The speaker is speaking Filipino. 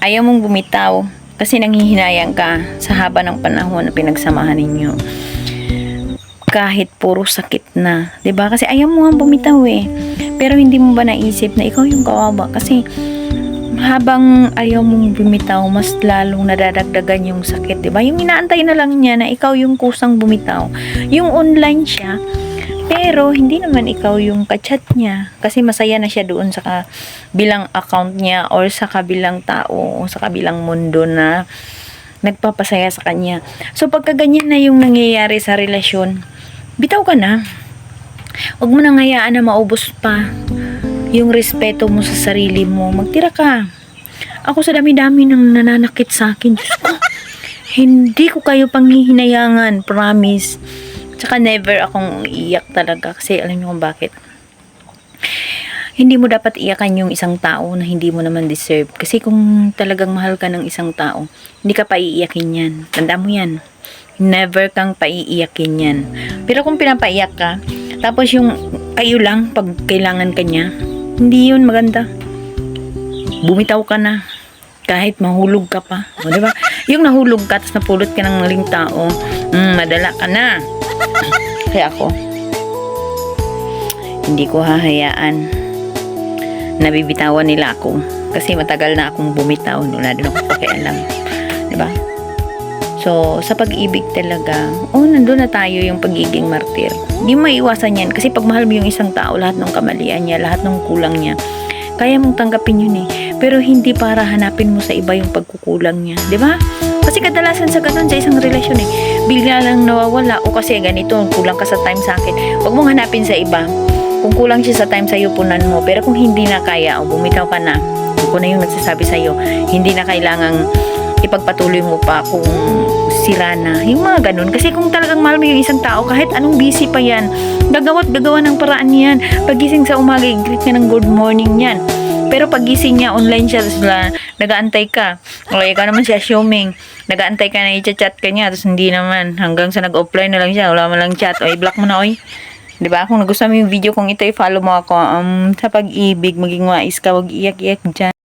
ayaw mong bumitaw kasi nanghihinayang ka sa haba ng panahon na pinagsamahan ninyo. Kahit puro sakit na, 'di ba? Kasi ayaw mo nga bumitaw eh. Pero hindi mo ba naisip na ikaw yung kawawa? Kasi habang ayaw mong bumitaw, mas lalong nadadagdagan yung sakit, 'di ba? Yung inaantay na lang niya na ikaw yung kusang bumitaw. Yung online siya, pero hindi naman ikaw yung kachat niya. Kasi masaya na siya doon sa bilang account niya or sa kabilang tao o sa kabilang mundo na nagpapasaya sa kanya. So pagka ganyan na yung nangyayari sa relasyon, bitaw ka na. Huwag mo nang hayaan na maubos pa yung respeto mo sa sarili mo. Magtira ka. Ako sa dami-dami nang nananakit sa akin. Diyos ko, hindi ko kayo panghihinayangan. Promise. Tsaka never akong iiyak talaga. Kasi alam niyo kung bakit. Hindi mo dapat iyakan yung isang tao na hindi mo naman deserve. Kasi kung talagang mahal ka ng isang tao, hindi ka paiiyakin yan. Tanda mo yan. Never kang paiiyakin yan. Pero kung pinapaiyak ka, tapos yung kayo lang pag kailangan ka niya, hindi yun maganda. Bumitaw ka na. Kahit mahulog ka pa. O, diba? Yung nahulog ka, tapos napulot ka ng maling tao, madala ka na. Kaya ako, hindi ko hahayaan nabibitawan nila ako. Kasi matagal na akong bumitaw. Wala din ako pakialam. Diba? So, sa pag-ibig talaga, nandun na tayo yung pagiging martir. Hindi mo maiwasan yan. Kasi pag mahal mo yung isang tao, lahat ng kamalian niya, lahat ng kulang niya, kaya mong tanggapin yun eh. Pero hindi para hanapin mo sa iba yung pagkukulang niya. Diba? Kasi kadalasan sa ganun sa isang relasyon eh. Bigla lang nawawala. O kasi ganito, kulang ka sa time sa akin. Huwag mong hanapin sa iba. Kung kulang siya sa time sa'yo, punan mo. Pero kung hindi na kaya, bumitaw ka na. Ako na yung nagsasabi sa'yo, hindi na kailangang ipagpatuloy mo pa kung sira na. Yung mga ganun. Kasi kung talagang mahal mo yung isang tao, kahit anong busy pa yan, gagawa ng paraan yan. Pagising sa umaga, i-greet ka ng good morning yan. Pero pagising niya, online siya, tapos nag-aantay ka. O ikaw naman siya, assuming, nag-aantay ka na i-chat ka niya, tapos hindi naman. Hanggang sa nag-offline na lang siya, wala mo lang chat. O i-block mo na, oy. Diba? Kung nagustuhan mo yung video kong ito, i-follow mo ako. Sa pag-ibig, maging wais ka, wag iyak-iyak dyan.